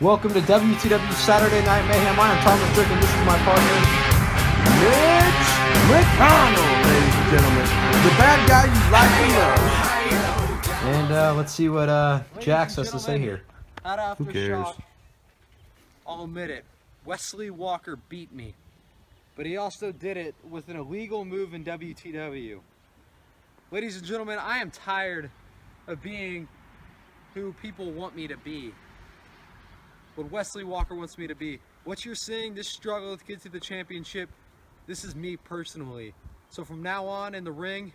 Welcome to WTW Saturday Night Mayhem. I am Thomas Brick, and this is my partner, Mitch McConnell, ladies and gentlemen. The bad guy you like to love. And let's see what Jax has to say here. Who cares? I'll admit it. Wesley Walker beat me. But he also did it with an illegal move in WTW. Ladies and gentlemen, I am tired of being who people want me to be. What Wesley Walker wants me to be. What you're seeing, this struggle to get to the championship, this is me personally. So from now on in the ring,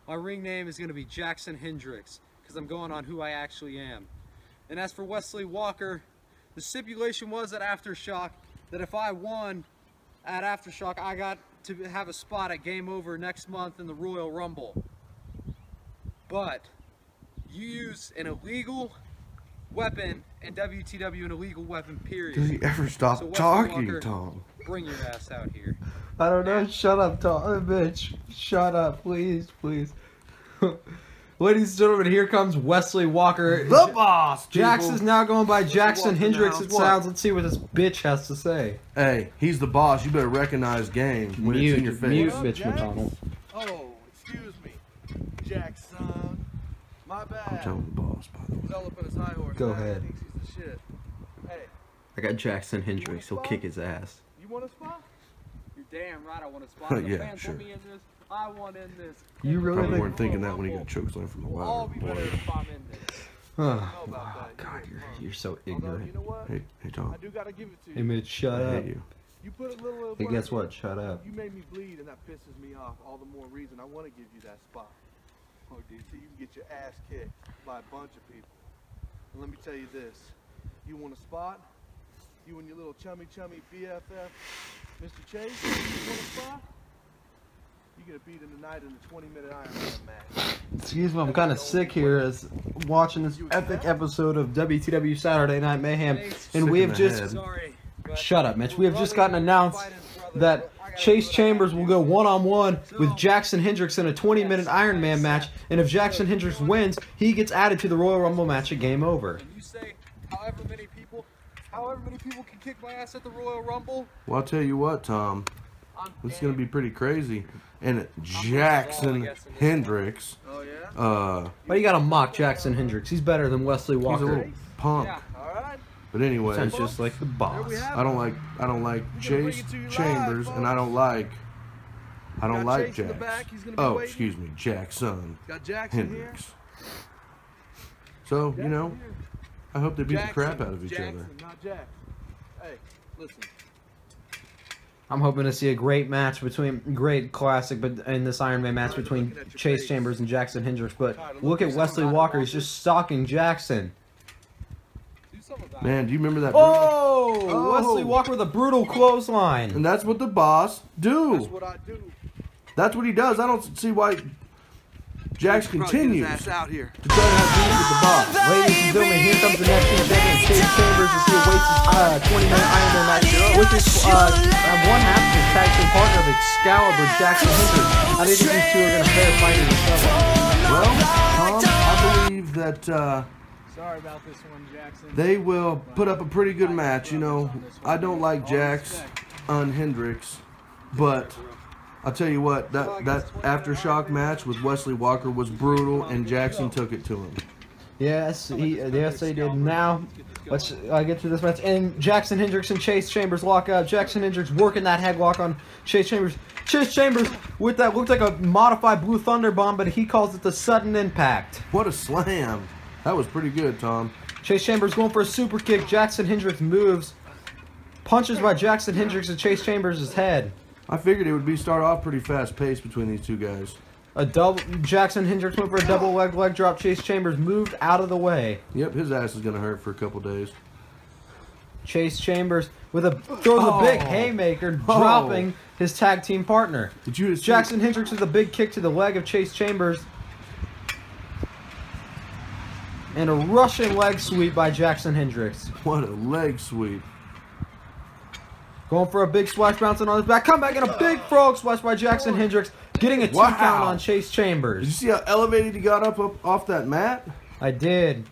my ring name is going to be Jackson Hendricks, because I'm going on who I actually am. And as for Wesley Walker, the stipulation was at Aftershock that if I won at Aftershock, I got to have a spot at Game Over next month in the Royal Rumble. But you use an illegal weapon in WTW, an illegal weapon, period. Does he ever stop talking, Walker, Tom? Bring your ass out here. I don't know. Shut up, Tom. Bitch. Shut up, please, please. Ladies and gentlemen, here comes Wesley Walker. The boss, Jax is now going by Jackson Hendricks, it sounds. Let's see what this bitch has to say. Hey, he's the boss. You better recognize game when it's in your face. Mute, Mitch McConnell. Oh, excuse me. Jackson. My bad. I'm telling the boss, by the way. He's all up on his high horse. Go man. ahead. He thinks he's the shit. Hey. I got Jackson Hendricks. He'll kick his ass. You want a spot? You're damn right I want a spot. The Yeah, fans sure. want me in this. I want in this. You really Probably think... weren't thinking that when you got a chokeslam from the We'll all wild be boy. better if I'm in this. Oh, God, God, you're so Although, ignorant. you know what? Hey, Tom. I do gotta give it to you. Hey, Mitch, shut I up. hate you. You put a little Hey, work guess in. what? Shut up. You made me bleed, and that pisses me off. All the more reason I want to give you that spot. Oh, dude, so you can get your ass kicked by a bunch of people. And let me tell you this. You want a spot? You and your little chummy BFF, Mr. Chase, you want a spot? You're going to beat him tonight in the 20-minute Iron Man match. Excuse me, I'm kind of sick here as watching this epic episode of WTW Saturday Night Mayhem, and we have just... Shut up, Mitch. We have just gotten announced that Chase Chambers will go one-on-one with Jackson Hendricks in a 20-minute Iron Man match, and if Jackson Hendricks wins, he gets added to the Royal Rumble match at Game Over. And you say however many people can kick my ass at the Royal Rumble? Well, I'll tell you what, Tom. This is going to be pretty crazy. And Jackson Hendricks. Oh, yeah? Why you gotta mock Jackson Hendricks? He's better than Wesley He's a Walker. little punk. Yeah, all right. But anyway, Sounds just like the boss. I don't like Chase Chambers, and I don't like Jax. Oh, excuse me, Jackson Hendricks. So, you know, I hope they beat the crap out of each other. Not Jax. Hey, listen. I'm hoping to see a great match classic, but in this Iron Man match between Chase Chambers and Jackson Hendricks. But look at Wesley Walker; he's just stalking Jackson. Man, do you remember that? Oh, Wesley Walker with a brutal clothesline. And that's what the boss do. That's what I do. That's what he does. I don't see why Jax continues to out here. try to have beef with the boss. Ladies and gentlemen, here comes the next champion, Chase Chambers, as he awaits his 20-minute Iron Man match with his one half of his tag team partner of Excalibur, Jackson Hendricks. How do you think these two are going to fare fighting each other? Well, Tom, I believe that Sorry about this one, Jackson. they will put up a pretty good match. You know, I don't like Jax on Hendricks, but I'll tell you what, that Aftershock match with Wesley Walker was brutal, and Jackson took it to him. Yes, they did. Now, let's get to this match. And Jackson Hendricks and Chase Chambers lock up. Jackson Hendricks working that headlock on Chase Chambers. Chase Chambers with that looked like a modified Blue Thunder Bomb, but he calls it the sudden impact. What a slam. That was pretty good, Tom. Chase Chambers going for a super kick. Jackson Hendricks moves. Punches by Jackson Hendricks and Chase Chambers' head. I figured it would start off pretty fast paced between these two guys. Jackson Hendricks went for a double leg drop. Chase Chambers moved out of the way. Yep, his ass is gonna hurt for a couple days. Chase Chambers throws a big haymaker, dropping his tag team partner. Did you see Jackson Hendricks with a big kick to the leg of Chase Chambers. And a rushing leg sweep by Jackson Hendricks. What a leg sweep. Going for a big splash, bouncing on his back. Come back and a big frog splash by Jackson Hendricks. Getting a 2 count on Chase Chambers. Did you see how elevated he got up off that mat? I did.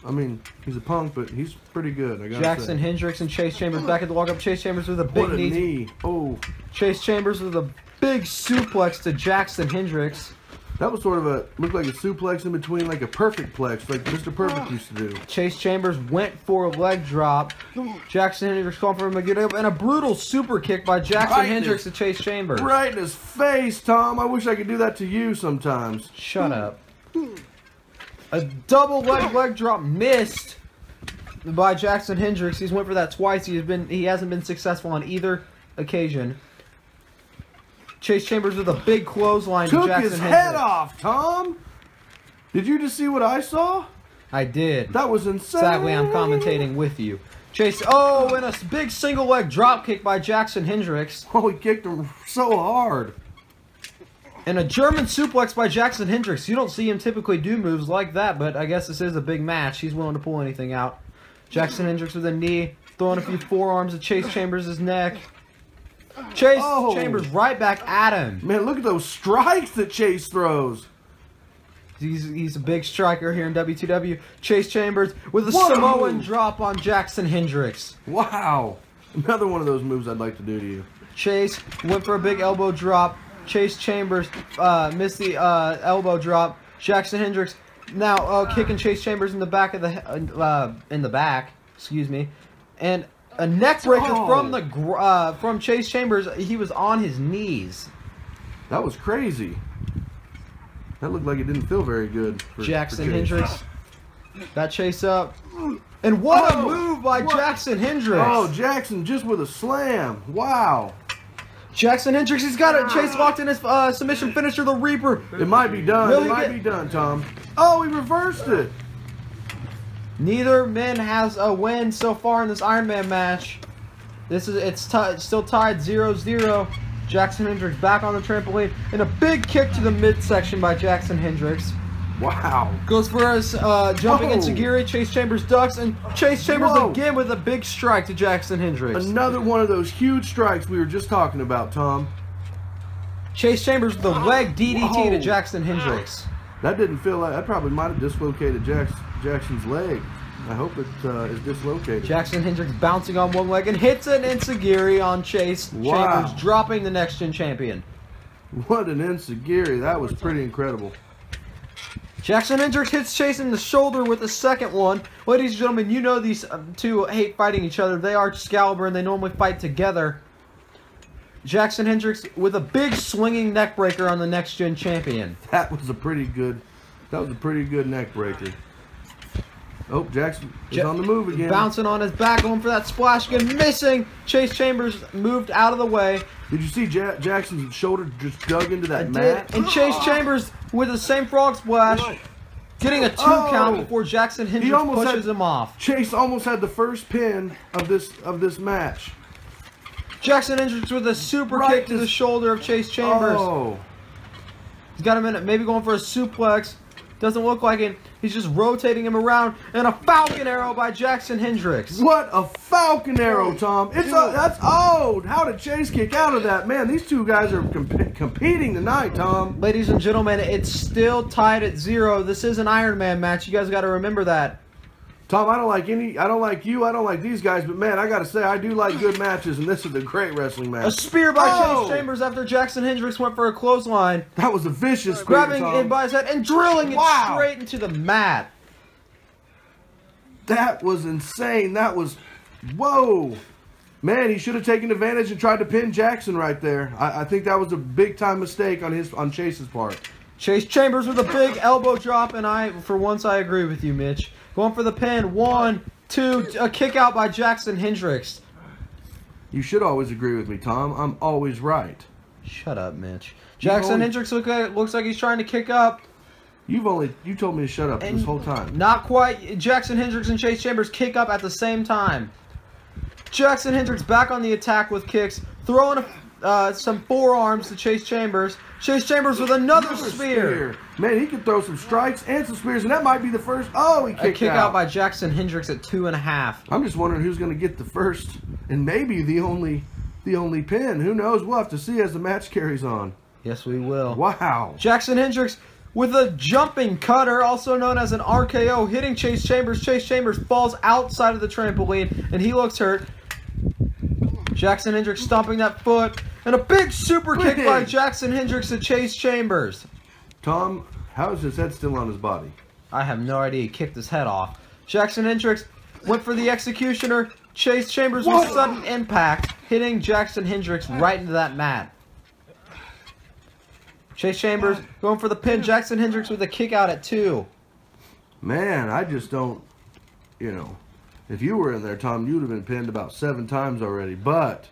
I mean, he's a punk, but he's pretty good. I gotta Jackson say. Hendricks and Chase Chambers back at the lockup. Chase Chambers with a big What a knee. Oh. Chase Chambers with a big suplex to Jackson Hendricks. That was sort of looked like a suplex in between, like a perfect plex, like Mr. Perfect used to do. Chase Chambers went for a leg drop. Jackson Hendricks calling for him to get up, and a brutal super kick by Jackson Hendricks to Chase Chambers. Right in his face, Tom. I wish I could do that to you sometimes. Shut up. A double leg drop missed by Jackson Hendricks. He's went for that twice. He hasn't been successful on either occasion. Chase Chambers with a big clothesline to Jackson his Hendricks. head off, Tom. Did you just see what I saw? I did. That was insane. Sadly, I'm commentating with you. Chase, oh, and a big single leg drop kick by Jackson Hendricks. Oh, he kicked him so hard. And a German suplex by Jackson Hendricks. You don't see him typically do moves like that, but I guess this is a big match. He's willing to pull anything out. Jackson Hendricks with a knee, throwing a few forearms at Chase Chambers' neck. Chase Chambers right back at him. Man, look at those strikes that Chase throws. He's a big striker here in WTW. Chase Chambers with a Samoan drop on Jackson Hendricks. Wow. Another one of those moves I'd like to do to you. Chase went for a big elbow drop. Chase Chambers missed the elbow drop. Jackson Hendricks now kicking Chase Chambers in the back of the excuse me, and a neck breaker from Chase Chambers. He was on his knees. That was crazy. That looked like it didn't feel very good. Jackson Hendricks got Chase up. And what a move by Jackson Hendricks. Oh, Jackson just with a slam. Wow. Jackson Hendricks, he's got it. Chase locked in his submission finisher, the Reaper. It might be done. It might be done, Tom. Oh, he reversed it. Neither man has a win so far in this Iron Man match. It's still tied 0-0. Jackson Hendricks back on the trampoline, and a big kick to the midsection by Jackson Hendricks. Wow. Goes for his jumping enziguri. Chase Chambers ducks, and Chase Chambers again with a big strike to Jackson Hendricks. Another one of those huge strikes we were just talking about, Tom. Chase Chambers with a leg DDT to Jackson Hendricks. That didn't feel like... That probably might have dislocated Jackson's leg. I hope it is dislocated. Jackson Hendricks bouncing on one leg and hits an enziguri on Chase Chambers, dropping the Next Gen champion. What an enziguri. That was pretty incredible. Jackson Hendricks hits Chase in the shoulder with the second one. Ladies and gentlemen, you know these two hate fighting each other. They are Excalibur and they normally fight together. Jackson Hendricks with a big swinging neck breaker on the Next Gen champion. That was a pretty good neck breaker. Oh, Jackson is on the move again. Bouncing on his back, going for that splash again, missing. Chase Chambers moved out of the way. Did you see Jackson's shoulder just dug into that mat? And Chase Chambers with the same frog splash, getting a 2 count before Jackson Hendricks pushes him off. Chase almost had the first pin of this match. Jackson Hendricks with a super kick to the shoulder of Chase Chambers. Oh. He's got him in it, maybe going for a suplex. Doesn't look like it. He's just rotating him around, and a Falcon Arrow by Jackson Hendricks. What a Falcon Arrow, Tom! That's old. How did Chase kick out of that? Man, these two guys are competing tonight, Tom. Ladies and gentlemen, it's still tied at 0. This is an Iron Man match. You guys got to remember that. Tom, I don't like you, I don't like these guys, but man, I gotta say, I do like good matches, and this is a great wrestling match. A spear by Chase Chambers after Jackson Hendricks went for a clothesline. That was a vicious spear, grabbing Tom. it by his head and drilling it straight into the mat. That was insane. That was, whoa. Man, he should have taken advantage and tried to pin Jackson right there. I think that was a big-time mistake on Chase's part. Chase Chambers with a big elbow drop, and for once, I agree with you, Mitch. Going for the pin. 1, 2, a kick out by Jackson Hendricks. You should always agree with me, Tom. I'm always right. Shut up, Mitch. Jackson Hendricks looks like he's trying to kick up. You told me to shut up this whole time. Not quite. Jackson Hendricks and Chase Chambers kick up at the same time. Jackson Hendricks back on the attack with kicks, throwing some forearms to Chase Chambers. Chase Chambers with another spear. Man, he could throw some strikes and some spears, and that might be the first. Oh, he kicked out. A kick out by Jackson Hendricks at 2.5. I'm just wondering who's going to get the first and maybe the only pin. Who knows? We'll have to see as the match carries on. Yes, we will. Wow. Jackson Hendricks with a jumping cutter, also known as an RKO, hitting Chase Chambers. Chase Chambers falls outside of the trampoline, and he looks hurt. Jackson Hendricks stomping that foot, and a big super kick by Jackson Hendricks to Chase Chambers. Tom, how is his head still on his body? I have no idea. He kicked his head off. Jackson Hendricks went for the executioner. Chase Chambers with sudden impact, hitting Jackson Hendricks right into that mat. Chase Chambers going for the pin. Jackson Hendricks with a kick out at 2. Man, I just don't, you know, if you were in there, Tom, you would have been pinned about 7 times already. But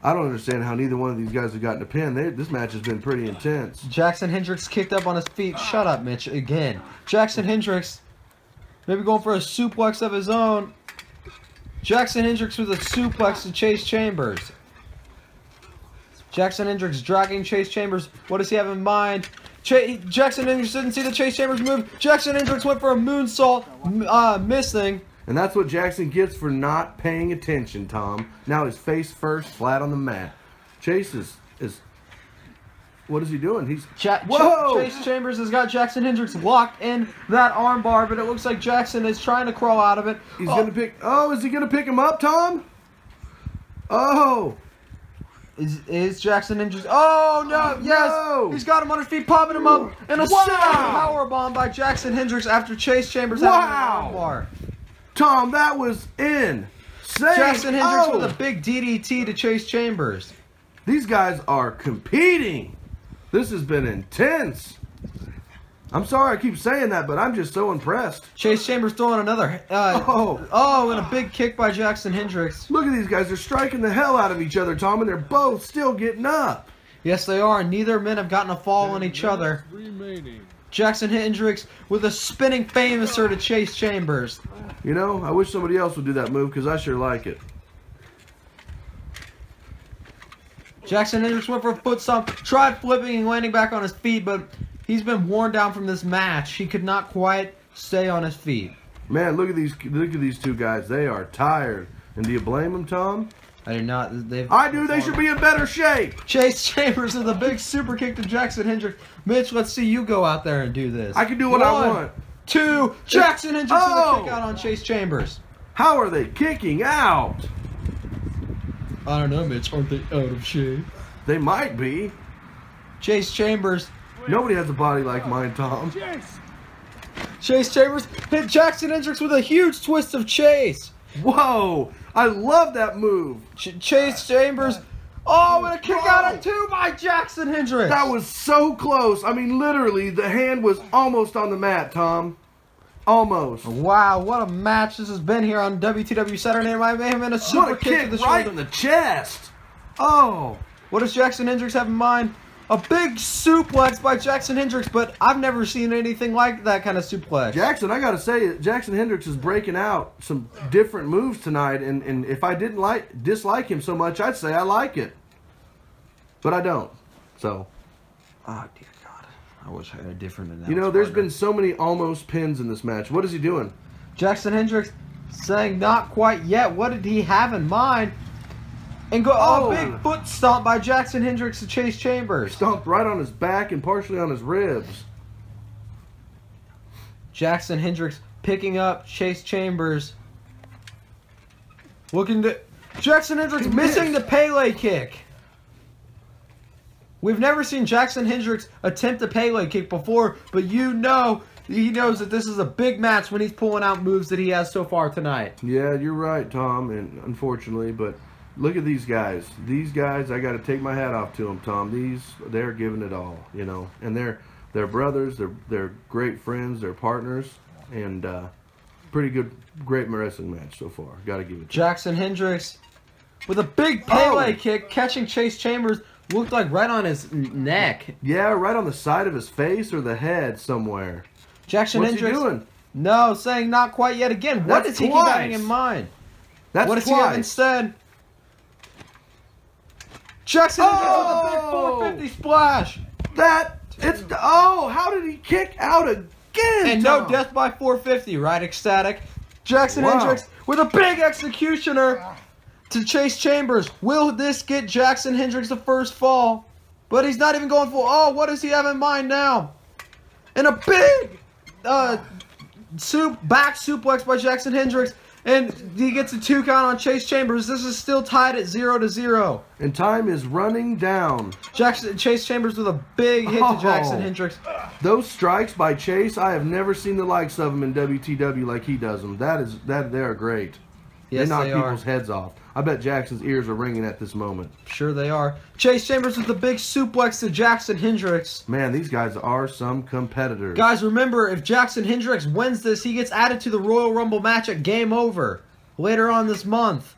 I don't understand how neither one of these guys have gotten a pin. This match has been pretty intense. Jackson Hendricks kicked up on his feet. Shut up, Mitch, again. Jackson Hendricks maybe going for a suplex of his own. Jackson Hendricks with a suplex to Chase Chambers. Jackson Hendricks dragging Chase Chambers. What does he have in mind? Jackson Hendricks didn't see the Chase Chambers move. Jackson Hendricks went for a moonsault, missing. And that's what Jackson gets for not paying attention, Tom. Now he's face first, flat on the mat. Chase is what is he doing? He's Chase Chambers has got Jackson Hendricks locked in that armbar, but it looks like Jackson is trying to crawl out of it. He's gonna pick. Oh, is he gonna pick him up, Tom? Oh. Is Jackson Hendricks? Oh no! Yes, no. He's got him on his feet, popping him up, and a power bomb by Jackson Hendricks after Chase Chambers had an armbar. Tom, that was insane. Jackson Hendricks with a big DDT to Chase Chambers. These guys are competing. This has been intense. I'm sorry I keep saying that, but I'm just so impressed. Chase Chambers throwing another. And a big kick by Jackson Hendricks. Look at these guys. They're striking the hell out of each other, Tom, and they're both still getting up. Yes, they are, and neither men have gotten a fall on each other. Jackson Hendricks with a spinning famouser to Chase Chambers. You know, I wish somebody else would do that move because I sure like it. Jackson Hendricks went for a foot stomp, tried flipping and landing back on his feet, but he's been worn down from this match. He could not quite stay on his feet. Man, look at these two guys. They are tired. And do you blame them, Tom? I do not. I do. They should be in better shape. Chase Chambers with a big super kick to Jackson Hendricks. Mitch, let's see you go out there and do this. I can do what I want. 2. Jackson Hendricks with a kick out on Chase Chambers. How are they kicking out? I don't know, Mitch. Aren't they out of shape? They might be. Chase Chambers. Nobody has a body like mine, Tom. Chase Chambers hit Jackson Hendricks with a huge twist of Chase. Whoa! I love that move. Chase Chambers. Oh, and a kick out at 2 by Jackson Hendricks. That was so close. I mean, literally, the hand was almost on the mat, Tom. Almost. Wow, what a match this has been here on WTW Saturday Night Mayhem, and a super kick to the right shoulder. in the chest. Oh. What does Jackson Hendricks have in mind? A big suplex by Jackson Hendricks, but I've never seen anything like that kind of suplex. Jackson, I got to say, Jackson Hendricks is breaking out some different moves tonight, and if I didn't dislike him so much, I'd say I like it. But I don't. So. Oh, dear God. I wish I had a different announce. You know, there's been so many almost pins in this match. What is he doing? Jackson Hendricks saying not quite yet. What did he have in mind? And go a big foot stomp by Jackson Hendricks to Chase Chambers. Stomped right on his back and partially on his ribs. Jackson Hendricks picking up Chase Chambers. Looking to... Jackson Hendricks missing the Pele kick. We've never seen Jackson Hendricks attempt a Pele kick before, but you know he knows that this is a big match when he's pulling out moves that he has so far tonight. Yeah, you're right, Tom, and unfortunately, but look at these guys. These guys, I got to take my hat off to them, Tom. They're giving it all, you know, and they're brothers, they're great friends, they're partners, and pretty good, great wrestling match so far. Got to give it to Jackson Hendricks with a big Pele kick, catching Chase Chambers. Looked like right on his neck. Yeah, right on the side of his face or the head somewhere. Jackson What's Hendricks. He doing? No, saying not quite yet again. What does he keep having in mind? What does he have instead? Jackson Hendricks with a big 450 splash. How did he kick out again? And Tom? no death by 450, right? Ecstatic. Jackson Hendricks with a big executioner to Chase Chambers. Will this get Jackson Hendricks the first fall? But he's not even going for... Oh, what does he have in mind now? And a big back suplex by Jackson Hendricks. And he gets a 2 count on Chase Chambers. This is still tied at 0-0. And time is running down. Chase Chambers with a big hit to Jackson Hendricks. Those strikes by Chase, I have never seen the likes of them in WTW like he does them. They are great. Yes, they knock they people's are. heads off. I bet Jackson's ears are ringing at this moment. Sure they are. Chase Chambers with the big suplex to Jackson Hendricks. Man, these guys are some competitors. Guys, remember, if Jackson Hendricks wins this, he gets added to the Royal Rumble match at Game Over later on this month.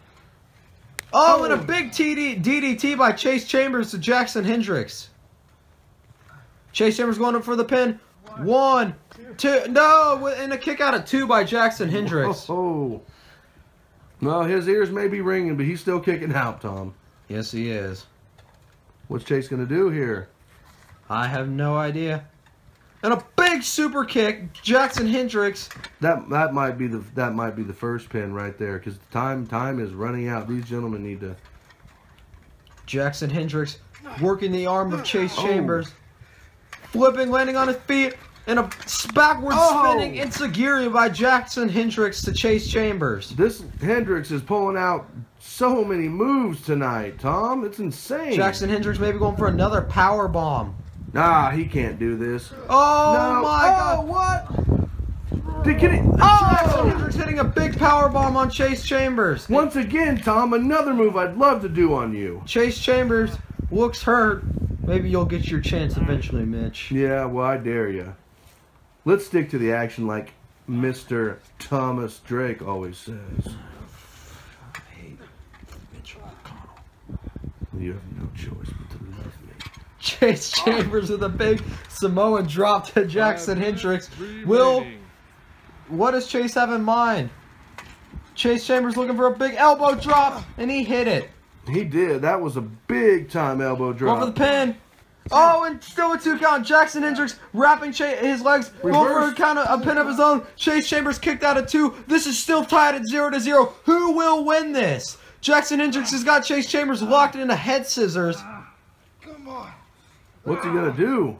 Oh, and a big DDT by Chase Chambers to Jackson Hendricks. Chase Chambers going up for the pin. 1, 2, no, and a kick out at 2 by Jackson Hendricks. Oh. Well, his ears may be ringing, but he's still kicking out, Tom. Yes, he is. What's Chase going to do here? I have no idea. And a big super kick, Jackson Hendricks. That might be the first pin right there, because time is running out. These gentlemen need to. Jackson Hendricks working the arm of Chase Chambers, flipping, landing on his feet, and a backward spinning enziguri by Jackson Hendricks to Chase Chambers. This Hendricks is pulling out so many moves tonight, Tom. It's insane. Jackson Hendricks maybe going for another power bomb. Nah, he can't do this. Oh no. my God! What? Jackson Hendricks hitting a big power bomb on Chase Chambers. Once again, Tom, another move I'd love to do on you. Chase Chambers looks hurt. Maybe you'll get your chance eventually, Mitch. Yeah, well, I dare you. Let's stick to the action like Mr. Thomas Drake always says. I hate Mitch McConnell. You have no choice but to love me. Chase Chambers with a big Samoan drop to Jackson Hendricks. What does Chase have in mind? Chase Chambers looking for a big elbow drop, and he hit it. He did. That was a big-time elbow drop. Going for the pin. Oh, and still a 2 count. Jackson Hendricks wrapping his legs. Going for a pin of his own. Chase Chambers kicked out at 2. This is still tied at 0-0. Who will win this? Jackson Hendricks has got Chase Chambers locked in a head scissors. Come on. What's he going to do?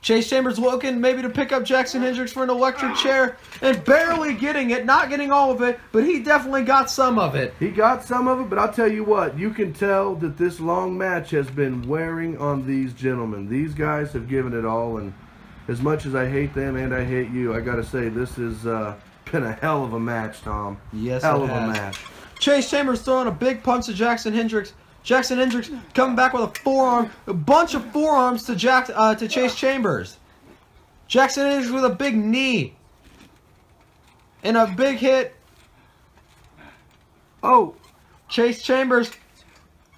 Chase Chambers looking maybe to pick up Jackson Hendricks for an electric chair and barely getting it. Not getting all of it, but he definitely got some of it. He got some of it, but I'll tell you what. You can tell that this long match has been wearing on these gentlemen. These guys have given it all, and as much as I hate them and I hate you, I got to say this has been a hell of a match, Tom. Yes, hell it of a has. match. Chase Chambers throwing a big punch to Jackson Hendricks. Jackson Hendricks coming back with a forearm, a bunch of forearms to Chase Chambers. Jackson Hendricks with a big knee. And a big hit. Oh. Chase Chambers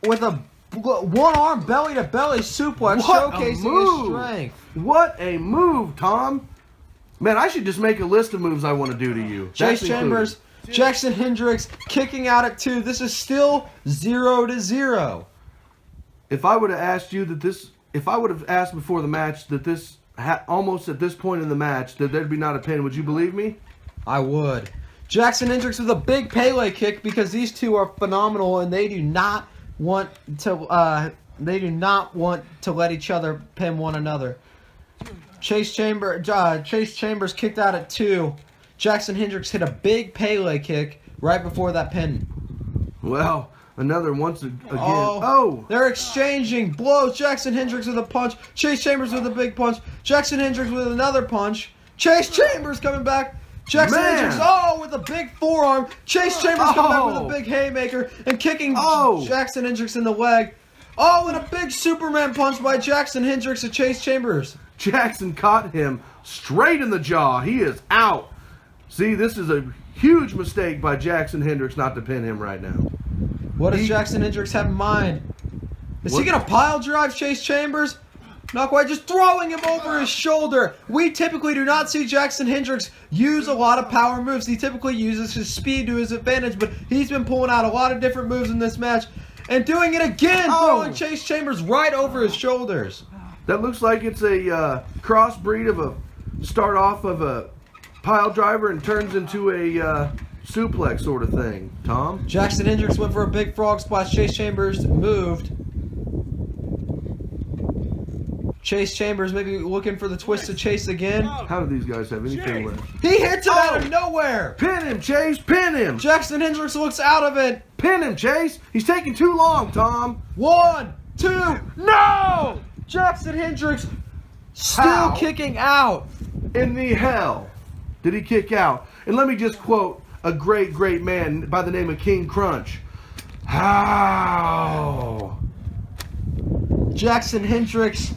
with a one-arm belly-to-belly suplex showcasing his strength. What a move, Tom. Man, I should just make a list of moves I want to do to you. Chase Chambers, Jackson Hendricks kicking out at 2. This is still 0-0. If I would have asked you that this, if I would have asked before the match that this, almost at this point in the match, that there'd be not a pin, would you believe me? I would. Jackson Hendricks with a big Pele kick because these two are phenomenal and they do not want to let each other pin one another. Chase Chambers kicked out at 2. Jackson Hendricks hit a big Pele kick right before that pin. Well, another once again. Oh, they're exchanging blows. Jackson Hendricks with a punch. Chase Chambers with a big punch. Jackson Hendricks with another punch. Chase Chambers coming back. Jackson Hendricks, with a big forearm. Chase Chambers coming back with a big haymaker and kicking Jackson Hendricks in the leg. Oh, and a big Superman punch by Jackson Hendricks to Chase Chambers. Jackson caught him straight in the jaw. He is out. See, this is a huge mistake by Jackson Hendricks not to pin him right now. What does Jackson Hendricks have in mind? Is he going to pile drive Chase Chambers? Not quite, just throwing him over his shoulder. We typically do not see Jackson Hendricks use a lot of power moves. He typically uses his speed to his advantage, but he's been pulling out a lot of different moves in this match. And doing it again, throwing Chase Chambers right over his shoulders. That looks like it's a crossbreed of a start off of a pile driver and turns into a suplex sort of thing. Tom? Jackson Hendricks went for a big frog splash. Chase Chambers moved. Chase Chambers maybe looking for the twisted chase again. How do these guys have anything left? He hits it out of nowhere. Pin him, Chase. Pin him. Jackson Hendricks looks out of it. Pin him, Chase. He's taking too long, Tom. 1, 2, no! Jackson Hendricks still How? kicking out. In the hell did he kick out? And let me just quote a great, great man by the name of King Crunch. How? Jackson Hendricks,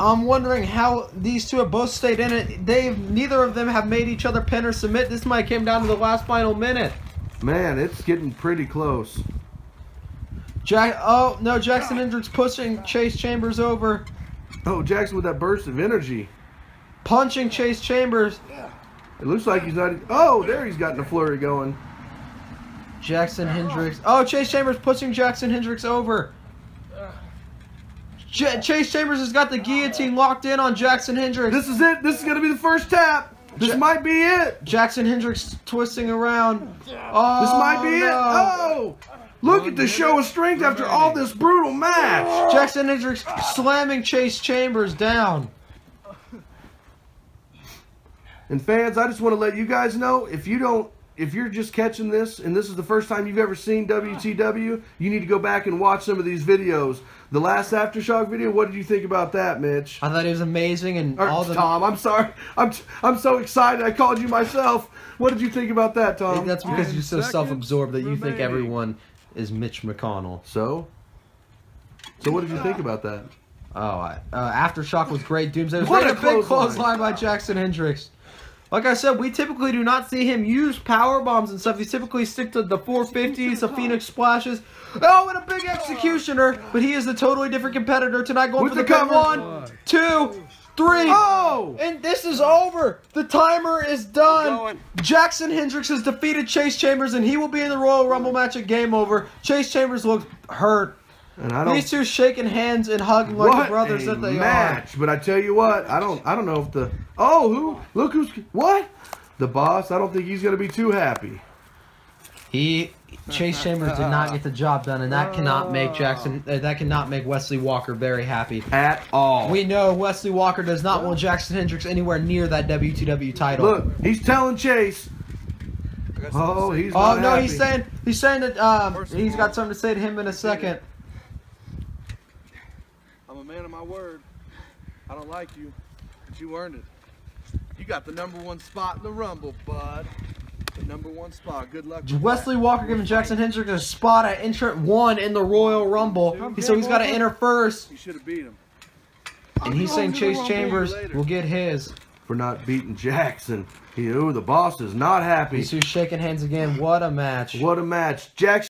I'm wondering how these two have both stayed in it. Neither of them have made each other pin or submit. This might come down to the last final minute. Man, it's getting pretty close. Oh, no, Jackson Hendricks pushing Chase Chambers over. Oh, Jackson with that burst of energy. Punching Chase Chambers. It looks like he's not... Oh, there he's gotten a flurry going. Jackson Hendricks. Oh, Chase Chambers pushing Jackson Hendricks over. Chase Chambers has got the guillotine locked in on Jackson Hendricks. This is it. This is going to be the first tap. This might be it. Jackson Hendricks twisting around. Oh, This might be no. it. Oh! Look at the show of strength after all this brutal match. Jackson Hendricks slamming Chase Chambers down. And fans, I just want to let you guys know, if you're just catching this and this is the first time you've ever seen WTW, you need to go back and watch some of these videos. The last Aftershock video, what did you think about that, Mitch? I thought it was amazing, and all the Tom, I'm sorry. I'm so excited I called you myself. What did you think about that, Tom? that's because you're so 10 self-absorbed that you seconds think remaining. everyone is Mitch McConnell. So what did you think about that? Oh, Aftershock was great. Doomsday was What great. a A big clothesline. clothesline by Jackson Hendricks. Like I said, we typically do not see him use power bombs and stuff. He typically stick to the 450s, the Phoenix splashes. Oh, and a big executioner. But he is a totally different competitor tonight, going With for the the pin. cover. 1, 2, 3. Oh! And this is over. The timer is done. Going. Jackson Hendricks has defeated Chase Chambers, and he will be in the Royal Rumble match at Game Over. Chase Chambers looks hurt. And I don't These two shaking hands and hugging like the what brothers a that they match. But I tell you what, I don't know if the look who's what? The boss, I don't think he's gonna be too happy. Chase Chambers did not get the job done, and that cannot make that cannot make Wesley Walker very happy. At all. We know Wesley Walker does not want Jackson Hendricks anywhere near that WTW title. Look, he's telling Chase. Oh, he's Oh not no, happy. he's saying that he's got something to say to him in a second. I'm a man of my word. I don't like you, but you earned it. You got the #1 spot in the Rumble, bud. The #1 spot. Good luck with Wesley Walker giving Jackson Hendricks a spot at entrant 1 in the Royal Rumble. So he's got to enter first. that. You should have beat him. And he's saying Chase Chambers will get his. For not beating Jackson. The boss is not happy. These two shaking hands again. What a match. What a match. Jackson